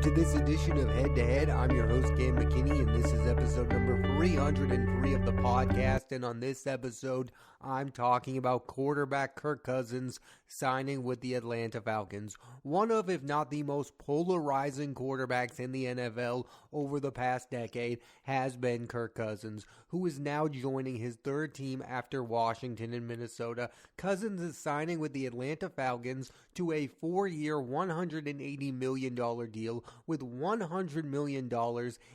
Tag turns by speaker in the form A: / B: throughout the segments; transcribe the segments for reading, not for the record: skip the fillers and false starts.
A: Welcome to this edition of Head to Head. I'm your host, Cam McKinney, and this is episode number 303 of the podcast. And on this episode, I'm talking about quarterback Kirk Cousins signing with the Atlanta Falcons. One of, if not the most polarizing quarterbacks in the NFL over the past decade has been Kirk Cousins, who is now joining his third team after Washington and Minnesota. Cousins is signing with the Atlanta Falcons to a 4-year, $180 million deal with $100 million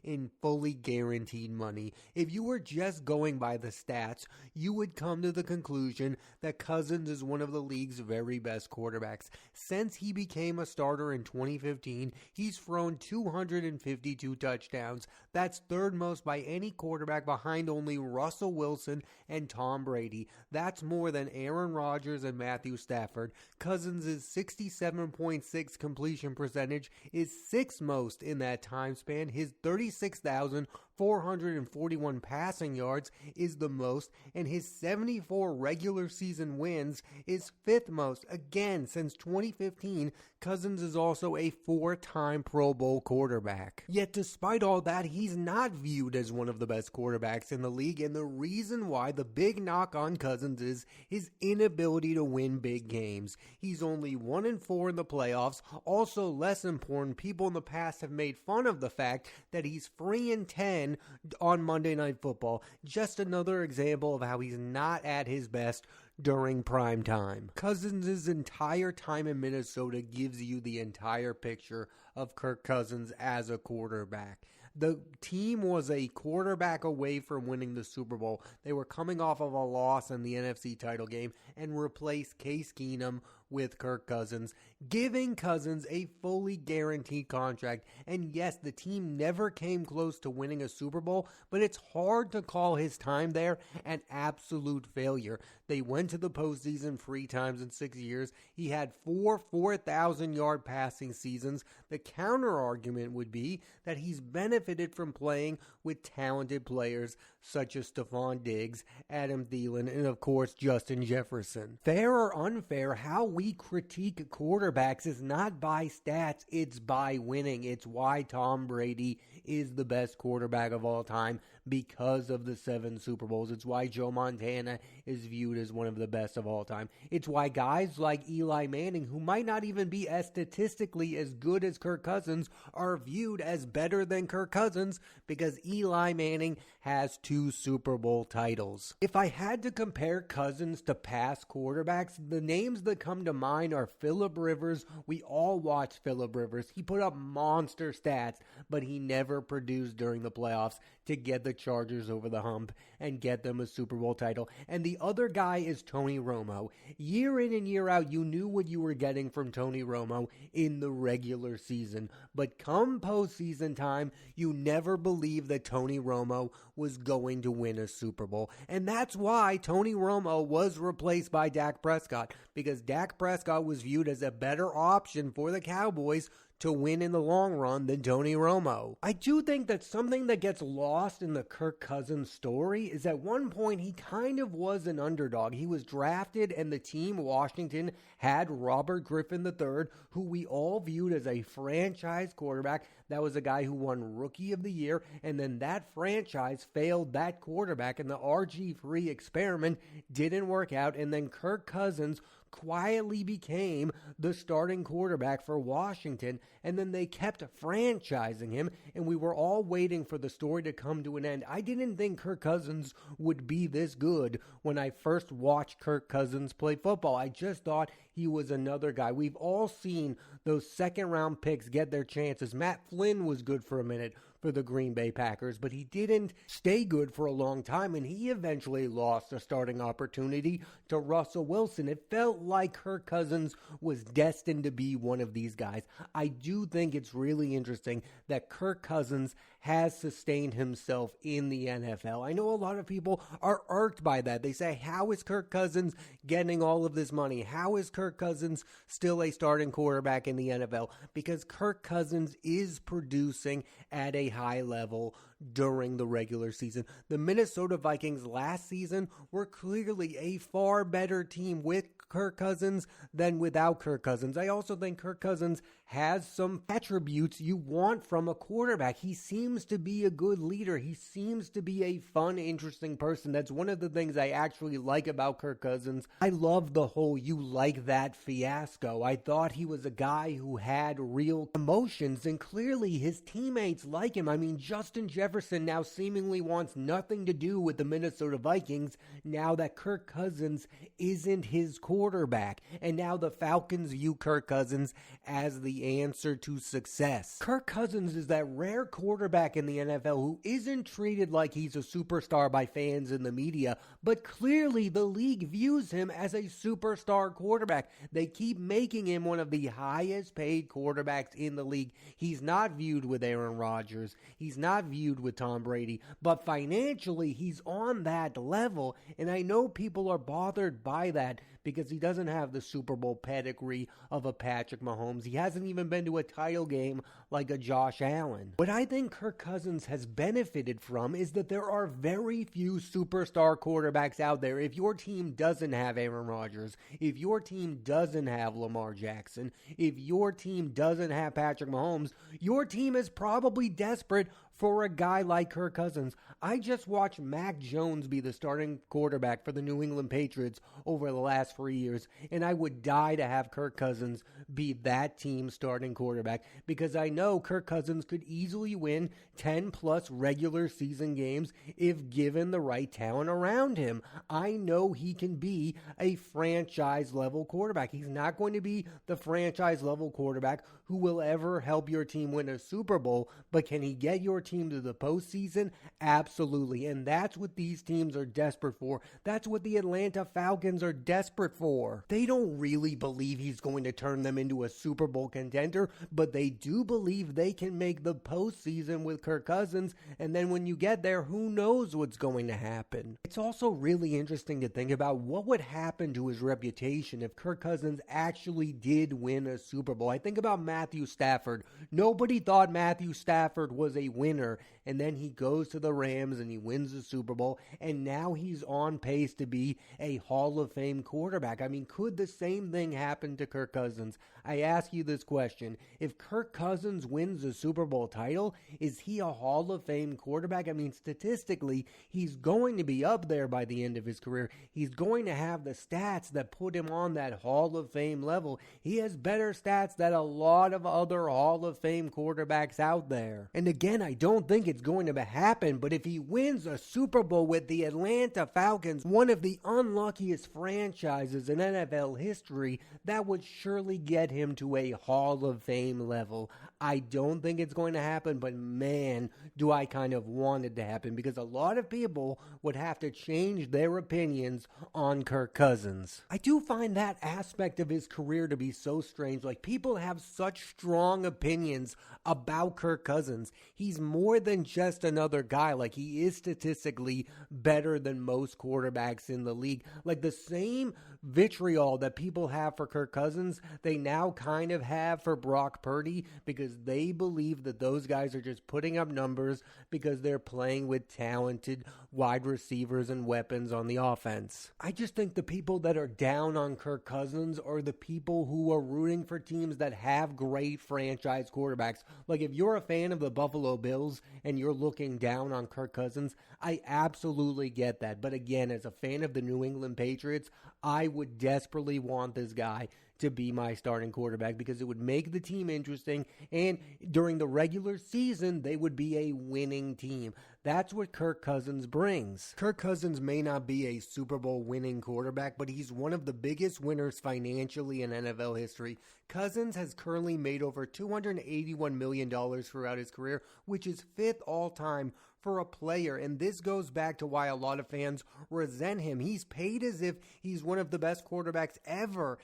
A: in fully guaranteed money. If you were just going by the stats, you would come to the conclusion that Cousins is one of the league's very best quarterbacks. Since he became a starter in 2015, he's thrown 252 touchdowns. That's third most by any quarterback behind only Russell Wilson and Tom Brady. That's more than Aaron Rodgers and Matthew Stafford. Cousins' 67.6 completion percentage is sixth most in that time span. His 36,441 passing yards is the most, and his 74 regular season wins is fifth most. Again, since 2015, Cousins is also a 4-time Pro Bowl quarterback. Yet despite all that, he's not viewed as one of the best quarterbacks in the league, and the reason why, the big knock on Cousins, is his inability to win big games. He's only 1-4 in the playoffs. Also, less important, people in the past have made fun of the fact that he's 3-10 on Monday Night Football. Just another example of how he's not at his best during prime time. Cousins' entire time in Minnesota gives you the entire picture of Kirk Cousins as a quarterback. The team was a quarterback away from winning the Super Bowl. They were coming off of a loss in the NFC title game and replaced Case Keenum with Kirk Cousins, giving Cousins a fully guaranteed contract. And yes, the team never came close to winning a Super Bowl, but it's hard to call his time there an absolute failure. They went to the postseason 3 times in 6 years. He had 4 4,000-yard passing seasons. The counter argument would be that he's benefited from playing with talented players such as Stephon Diggs, Adam Thielen, and of course Justin Jefferson. Fair or unfair, how we critique quarterbacks is not by stats, it's by winning. It's why Tom Brady is the best quarterback of all time, because of the 7 Super Bowls. It's why Joe Montana is viewed as one of the best of all time. It's why guys like Eli Manning, who might not even be as statistically as good as Kirk Cousins, are viewed as better than Kirk Cousins, because Eli Manning has 2 Super Bowl titles. If I had to compare Cousins to past quarterbacks, the names that come to mind are Phillip Rivers. We all watch Phillip Rivers. He put up monster stats, but he never produced during the playoffs to get the Chargers over the hump and get them a Super Bowl title. And the other guy is Tony Romo. Year in and year out, you knew what you were getting from Tony Romo in the regular season. But come postseason time, you never believed that Tony Romo was going to win a Super Bowl. And that's why Tony Romo was replaced by Dak Prescott, because Dak Prescott was viewed as a better option for the Cowboys to win in the long run than Tony Romo. I do think that something that gets lost in the Kirk Cousins story is at one point he kind of was an underdog. He was drafted and the team, Washington, had Robert Griffin III, who we all viewed as a franchise quarterback. That was a guy who won Rookie of the Year, and then that franchise failed that quarterback, and the RG3 experiment didn't work out, and then Kirk Cousins quietly became the starting quarterback for Washington, and then they kept franchising him, and we were all waiting for the story to come to an end. I didn't think Kirk Cousins would be this good when I first watched Kirk Cousins play football. I just thought he was another guy. We've all seen those second-round picks get their chances. Matt Flynn was good for a minute for the Green Bay Packers, but he didn't stay good for a long time, and he eventually lost a starting opportunity to Russell Wilson. It felt like Kirk Cousins was destined to be one of these guys. I do think it's really interesting that Kirk Cousins has sustained himself in the NFL. I know a lot of people are irked by that. They say, how is Kirk Cousins getting all of this money? How is Kirk Cousins still a starting quarterback in the NFL? Because Kirk Cousins is producing at a high level during the regular season. The Minnesota Vikings last season were clearly a far better team with Kirk Cousins than without Kirk Cousins. I also think Kirk Cousins has some attributes you want from a quarterback. He seems to be a good leader. He seems to be a fun, interesting person. That's one of the things I actually like about Kirk Cousins. I love the whole "you like that" fiasco. I thought he was a guy who had real emotions, and clearly his teammates like him. I mean, Justin Jefferson now seemingly wants nothing to do with the Minnesota Vikings now that Kirk Cousins isn't his quarterback. And now the Falcons view Kirk Cousins as the answer to success. Kirk Cousins is that rare quarterback in the NFL who isn't treated like he's a superstar by fans and the media, but clearly the league views him as a superstar quarterback. They keep making him one of the highest paid quarterbacks in the league. He's not viewed with Aaron Rodgers. He's not viewed with Tom Brady, but financially he's on that level, and I know people are bothered by that because he doesn't have the Super Bowl pedigree of a Patrick Mahomes. He hasn't even been to a title game like a Josh Allen. What I think Kirk Cousins has benefited from is that there are very few superstar quarterbacks out there. If your team doesn't have Aaron Rodgers, if your team doesn't have Lamar Jackson, if your team doesn't have Patrick Mahomes, your team is probably desperate for a guy like Kirk Cousins. I just watched Mac Jones be the starting quarterback for the New England Patriots over the last 3 years, and I would die to have Kirk Cousins be that team's starting quarterback because I know Kirk Cousins could easily win 10-plus regular season games if given the right talent around him. I know he can be a franchise-level quarterback. He's not going to be the franchise-level quarterback who will ever help your team win a Super Bowl, but can he get your team to the postseason? Absolutely, and that's what these teams are desperate for. That's what the Atlanta Falcons are desperate for. They don't really believe he's going to turn them into a Super Bowl contender, but they do believe they can make the postseason with Kirk Cousins, and then when you get there, who knows what's going to happen. It's also really interesting to think about what would happen to his reputation if Kirk Cousins actually did win a Super Bowl. I think about Matthew Stafford. Nobody thought Matthew Stafford was a winner, and then he goes to the Rams and he wins the Super Bowl, and now he's on pace to be a Hall of Fame quarterback. I mean, could the same thing happen to Kirk Cousins? I ask you this question. If Kirk Cousins wins the Super Bowl title, is he a Hall of Fame quarterback? I mean, statistically, he's going to be up there by the end of his career. He's going to have the stats that put him on that Hall of Fame level. He has better stats than a lot of other Hall of Fame quarterbacks out there. And again, I don't think it's going to happen, but if he wins a Super Bowl with the Atlanta Falcons, one of the unluckiest franchises in NFL history, that would surely get him to a Hall of Fame level. I don't think it's going to happen, but man, do I kind of want it to happen, because a lot of people would have to change their opinions on Kirk Cousins. I do find that aspect of his career to be so strange. Like, people have such strong opinions about Kirk Cousins. He's more than just another guy. Like, he is statistically better than most quarterbacks in the league. Like, the same vitriol that people have for Kirk Cousins, they now kind of have for Brock Purdy, because they believe that those guys are just putting up numbers because they're playing with talented wide receivers and weapons on the offense. I just think the people that are down on Kirk Cousins are the people who are rooting for teams that have great franchise quarterbacks. Like, if you're a fan of the Buffalo Bills and you're looking down on Kirk Cousins, I absolutely get that. But again, as a fan of the New England Patriots, I would desperately want this guy to be my starting quarterback because it would make the team interesting, and during the regular season, they would be a winning team. That's what Kirk Cousins brings. Kirk Cousins may not be a Super Bowl winning quarterback, but he's one of the biggest winners financially in NFL history. Cousins has currently made over $281 million throughout his career, which is fifth all-time for a player, and this goes back to why a lot of fans resent him. He's paid as if he's one of the best quarterbacks ever,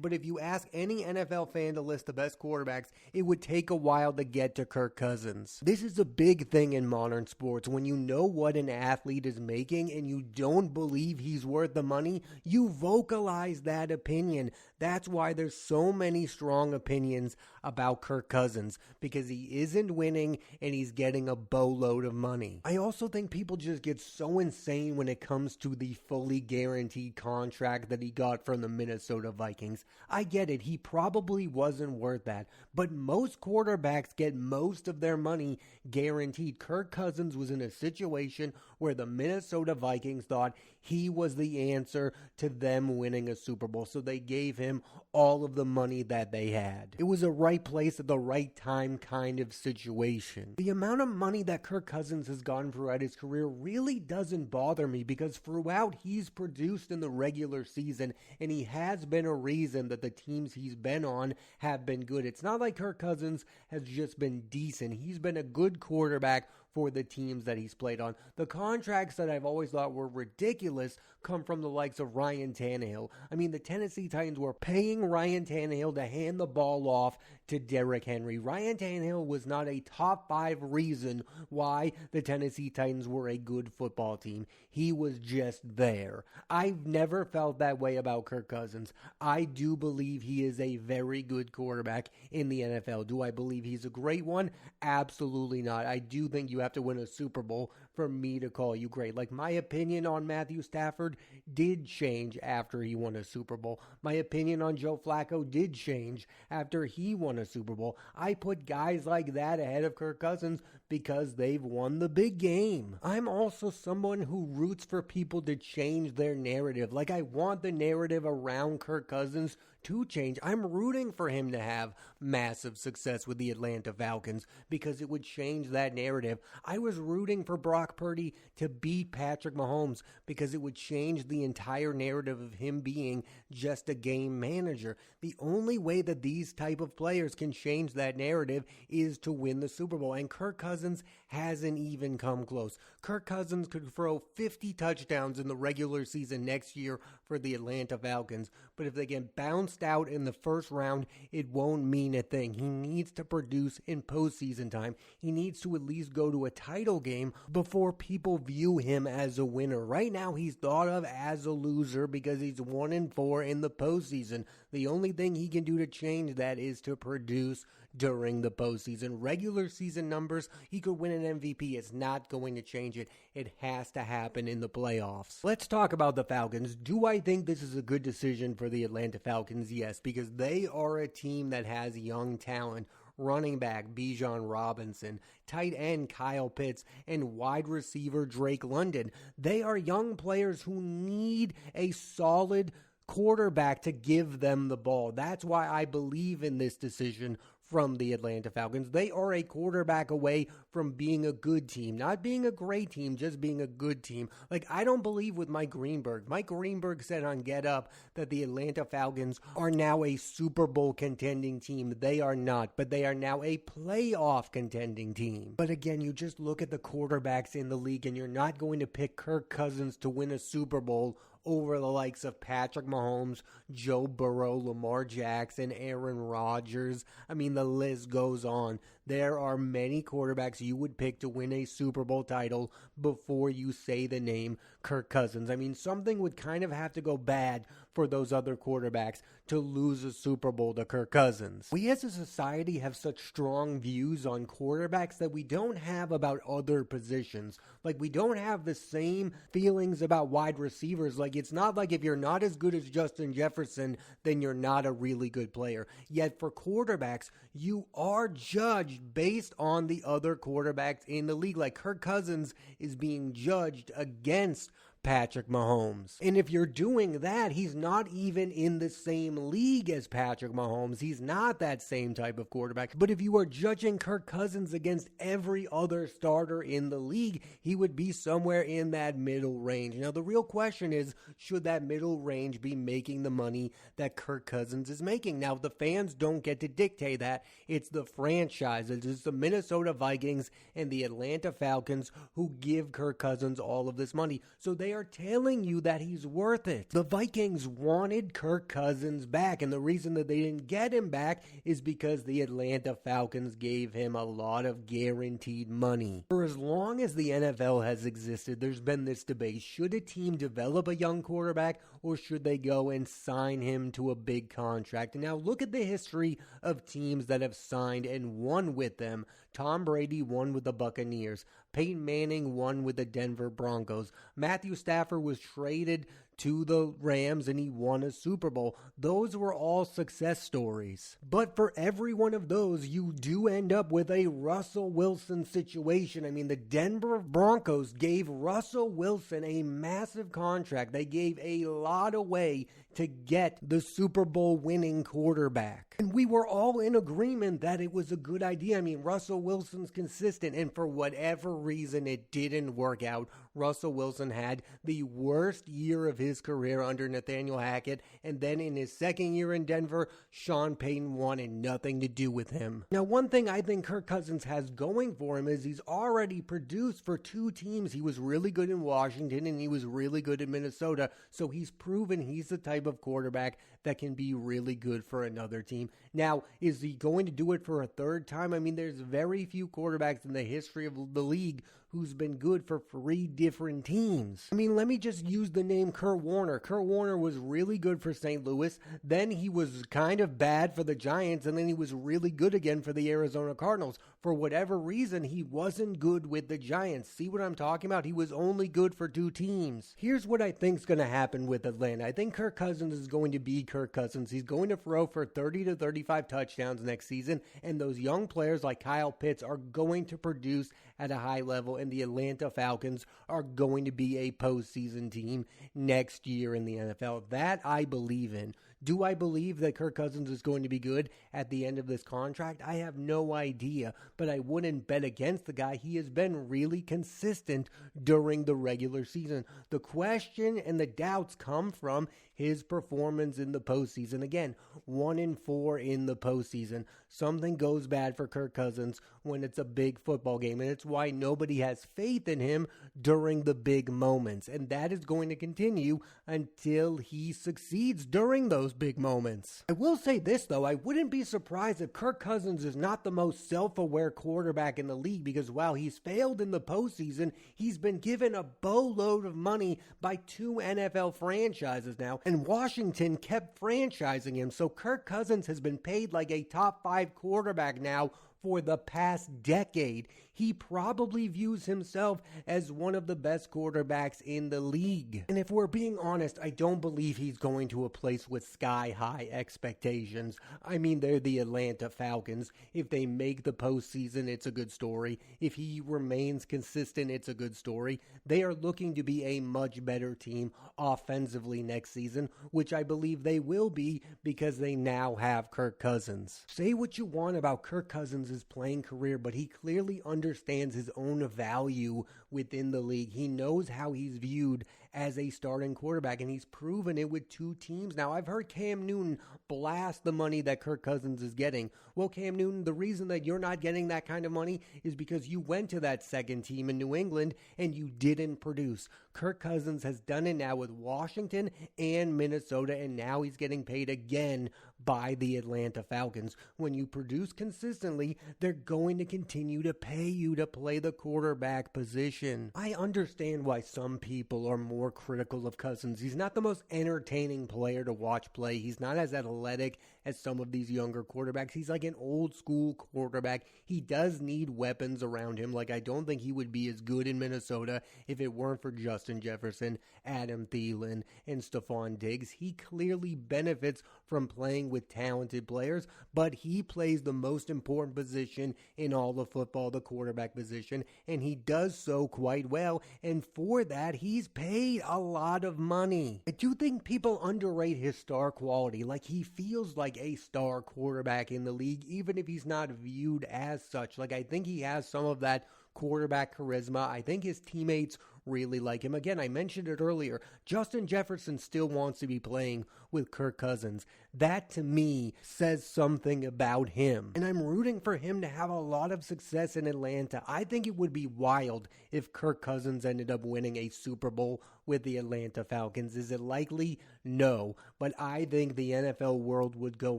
A: but if you ask any NFL fan to list the best quarterbacks, it would take a while to get to Kirk Cousins. This is a big thing in modern sports. sports. When you know what an athlete is making and you don't believe he's worth the money, you vocalize that opinion. That's why there's so many strong opinions about Kirk Cousins, because he isn't winning and he's getting a boatload of money. I also think people just get so insane when it comes to the fully guaranteed contract that he got from the Minnesota Vikings. I get it, he probably wasn't worth that, but most quarterbacks get most of their money guaranteed. Kirk Cousins was in a situation where the Minnesota Vikings thought he was the answer to them winning a Super Bowl, so they gave him all of the money that they had. It was a right place at the right time kind of situation. The amount of money that Kirk Cousins has gotten throughout his career really doesn't bother me, because throughout he's produced in the regular season, and he has been a reason that the teams he's been on have been good. It's not like Kirk Cousins has just been decent. He's been a good quarterback for the teams that he's played on. The contracts that I've always thought were ridiculous come from the likes of Ryan Tannehill. I mean, the Tennessee Titans were paying Ryan Tannehill to hand the ball off to Derrick Henry. Ryan Tannehill was not a top 5 reason why the Tennessee Titans were a good football team. He was just there. I've never felt that way about Kirk Cousins. I do believe he is a very good quarterback in the NFL. Do I believe he's a great one? Absolutely not. I do think you have to win a Super Bowl for me to call you great. Like, my opinion on Matthew Stafford did change after he won a Super Bowl. My opinion on Joe Flacco did change after he won a Super Bowl. I put guys like that ahead of Kirk Cousins because they've won the big game. I'm also someone who roots for people to change their narrative. Like, I want the narrative around Kirk Cousins to change. I'm rooting for him to have massive success with the Atlanta Falcons because it would change that narrative. I was rooting for Brock Purdy to beat Patrick Mahomes because it would change the entire narrative of him being just a game manager. The only way that these type of players can change that narrative is to win the Super Bowl, and Kirk Cousins hasn't even come close. Kirk Cousins could throw 50 touchdowns in the regular season next year for the Atlanta Falcons, but if they get bounced out in the first round, it won't mean a thing. He needs to produce in postseason time. He needs to at least go to a title game before people view him as a winner. Right now, he's thought of as a loser because he's 1-4 in the postseason. The only thing he can do to change that is to produce during the postseason. Regular season numbers, he could win an MVP. It's not going to change it. It has to happen in the playoffs. Let's talk about the Falcons. Do I think this is a good decision for the Atlanta Falcons? Yes, because they are a team that has young talent. Running back Bijan Robinson, tight end Kyle Pitts, and wide receiver Drake London. They are young players who need a solid quarterback to give them the ball. That's why I believe in this decision from the Atlanta Falcons. They are a quarterback away from being a good team. Not being a great team, just being a good team. Like, I don't believe with Mike Greenberg. Mike Greenberg said on Get Up that the Atlanta Falcons are now a Super Bowl contending team. They are not, but they are now a playoff contending team. But again, you just look at the quarterbacks in the league and you're not going to pick Kirk Cousins to win a Super Bowl over the likes of Patrick Mahomes, Joe Burrow, Lamar Jackson, Aaron Rodgers. I mean, the list goes on. There are many quarterbacks you would pick to win a Super Bowl title before you say the name Kirk Cousins. I mean, something would kind of have to go bad for those other quarterbacks to lose a Super Bowl to Kirk Cousins. We as a society have such strong views on quarterbacks that we don't have about other positions. Like, we don't have the same feelings about wide receivers. Like, it's not like if you're not as good as Justin Jefferson, then you're not a really good player. Yet for quarterbacks, you are judged based on the other quarterbacks in the league. Like, Kirk Cousins is being judged against Patrick Mahomes. And if you're doing that, he's not even in the same league as Patrick Mahomes. He's not that same type of quarterback. But if you are judging Kirk Cousins against every other starter in the league, he would be somewhere in that middle range. Now, the real question is, should that middle range be making the money that Kirk Cousins is making? Now, the fans don't get to dictate that. It's the franchises. It's the Minnesota Vikings and the Atlanta Falcons who give Kirk Cousins all of this money. So they are are telling you that he's worth it. The Vikings wanted Kirk Cousins back, and the reason that they didn't get him back is because the Atlanta Falcons gave him a lot of guaranteed money. For as long as the NFL has existed, there's been this debate. Should a team develop a young quarterback, or should they go and sign him to a big contract? And now look at the history of teams that have signed and won with them. Tom Brady won with the Buccaneers. Peyton Manning won with the Denver Broncos. Matthew Stafford was traded to the Rams and he won a Super Bowl. Those were all success stories. But for every one of those, you do end up with a Russell Wilson situation. I mean, the Denver Broncos gave Russell Wilson a massive contract. They gave a lot away to get the Super Bowl winning quarterback. And we were all in agreement that it was a good idea. I mean, Russell Wilson's consistent, and for whatever reason it didn't work out. Russell Wilson had the worst year of his career under Nathaniel Hackett, and then in his second year in Denver, Sean Payton wanted nothing to do with him. Now, one thing I think Kirk Cousins has going for him is he's already produced for two teams. He was really good in Washington, and he was really good in Minnesota, so he's proven he's the type of quarterback that can be really good for another team. Now, is he going to do it for a third time? I mean, there's very few quarterbacks in the history of the league who's been good for 3 different teams. I mean, let me just use the name Kurt Warner. Kurt Warner was really good for St. Louis, then he was kind of bad for the Giants, and then he was really good again for the Arizona Cardinals. For whatever reason, he wasn't good with the Giants. See what I'm talking about? He was only good for 2 teams. Here's what I think's going to happen with Atlanta. I think Kirk Cousins is going to be Kirk Cousins. He's going to throw for 30 to 35 touchdowns next season, and those young players like Kyle Pitts are going to produce at a high level, and the Atlanta Falcons are going to be a postseason team next year in the NFL. That I believe in. Do I believe that Kirk Cousins is going to be good at the end of this contract? I have no idea, but I wouldn't bet against the guy. He has been really consistent during the regular season. The question and the doubts come from his performance in the postseason. Again, 1-4 in the postseason. Something goes bad for Kirk Cousins when it's a big football game, and it's why nobody has faith in him during the big moments. And that is going to continue until he succeeds during those big moments. I will say this, though. I wouldn't be surprised if Kirk Cousins is not the most self-aware quarterback in the league, because while he's failed in the postseason, he's been given a boatload of money by 2 NFL franchises now, and Washington kept franchising him. So Kirk Cousins has been paid like a top 5 quarterback now for the past decade. He probably views himself as one of the best quarterbacks in the league. And if we're being honest, I don't believe he's going to a place with sky-high expectations. I mean, they're the Atlanta Falcons. If they make the postseason, it's a good story. If he remains consistent, it's a good story. They are looking to be a much better team offensively next season, which I believe they will be because they now have Kirk Cousins. Say what you want about Kirk Cousins' playing career, but he clearly understands his own value within the league. He knows how he's viewed as a starting quarterback, and he's proven it with 2 teams. Now, I've heard Cam Newton blast the money that Kirk Cousins is getting. Well, Cam Newton, the reason that you're not getting that kind of money is because you went to that second team in New England and you didn't produce. Kirk Cousins has done it now with Washington and Minnesota, and now he's getting paid again by the Atlanta Falcons. When you produce consistently, they're going to continue to pay you to play the quarterback position. I understand why some people are more critical of Cousins. He's not the most entertaining player to watch play. He's not as athletic as some of these younger quarterbacks. He's like an old school quarterback. He does need weapons around him. Like, I don't think he would be as good in Minnesota if it weren't for Justin Jefferson, Adam Thielen, and Stephon Diggs. He clearly benefits from playing with talented players, but he plays the most important position in all of football, the quarterback position, and he does so quite well, and for that, he's paid a lot of money. I do think people underrate his star quality. Like, he feels like a star quarterback in the league, even if he's not viewed as such. Like, I think he has some of that quarterback charisma. I think his teammates really like him. Again, I mentioned it earlier. Justin Jefferson still wants to be playing with Kirk Cousins. That, to me, says something about him. And I'm rooting for him to have a lot of success in Atlanta. I think it would be wild if Kirk Cousins ended up winning a Super Bowl with the Atlanta Falcons. Is it likely? No. But I think the NFL world would go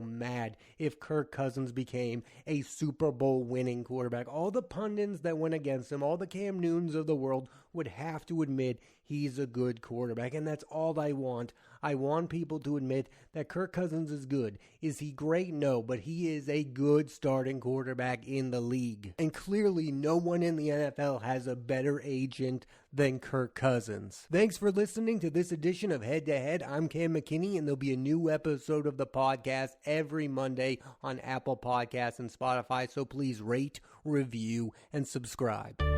A: mad if Kirk Cousins became a Super Bowl winning quarterback. All the pundits that went against him, all the Cam Newtons of the world would have to admit he's a good quarterback. And that's all I want. I want people to admit that Kirk Cousins is good. Is he great? No, but he is a good starting quarterback in the league. And clearly no one in the NFL has a better agent than Kirk Cousins. Thanks for listening to this edition of Head to Head. I'm Cam McKinney, and there'll be a new episode of the podcast every Monday on Apple Podcasts and Spotify, so please rate, review, and subscribe.